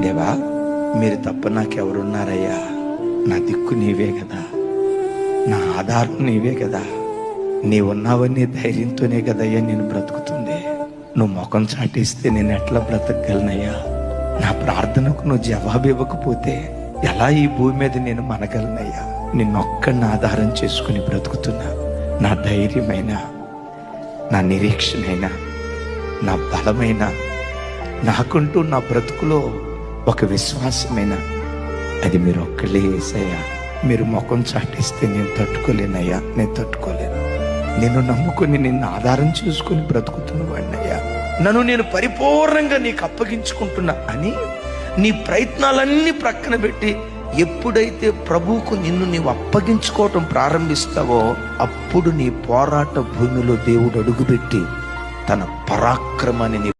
దేవా, మీరు తప్ప నాకెవరున్నారయ్యా? నా దిక్కు నీవే కదా, నా ఆధారం నీవే కదా. నీవున్నావని ధైర్యంతోనే కదయ్యా నేను బ్రతుకుతుంది. నువ్వు ముఖం చాటిస్తే నేను ఎట్లా బ్రతకగలనయ్యా? నా ప్రార్థనకు నువ్వు జవాబు ఇవ్వకపోతే ఎలా ఈ భూమి మీద నేను మనగలనయ్యా? నిన్నొక్కడిని ఆధారం చేసుకుని బ్రతుకుతున్నా. నా ధైర్యమైన, నా నిరీక్షణైనా, నా బలమైన, నాకుంటూ నా బ్రతుకులో ఒక విశ్వాసమైన అది మీరు ఒక్కళ్ళే యేసయ్యా. మీరు ముఖం చాటిస్తే నేను తట్టుకోలేనయ్యా, నేను తట్టుకోలేను. నేను నమ్ముకుని నిన్ను ఆధారం చేసుకుని బ్రతుకుతున్న వాడినయ్యా. నన్ను నేను పరిపూర్ణంగా నీకు అప్పగించుకుంటున్నా అని నీ ప్రయత్నాలన్నీ ప్రక్కన పెట్టి ఎప్పుడైతే ప్రభువుకు నిన్ను నీవు అప్పగించుకోవటం ప్రారంభిస్తావో అప్పుడు నీ పోరాట భూమిలో దేవుడు అడుగుపెట్టి తన పరాక్రమాన్ని నీ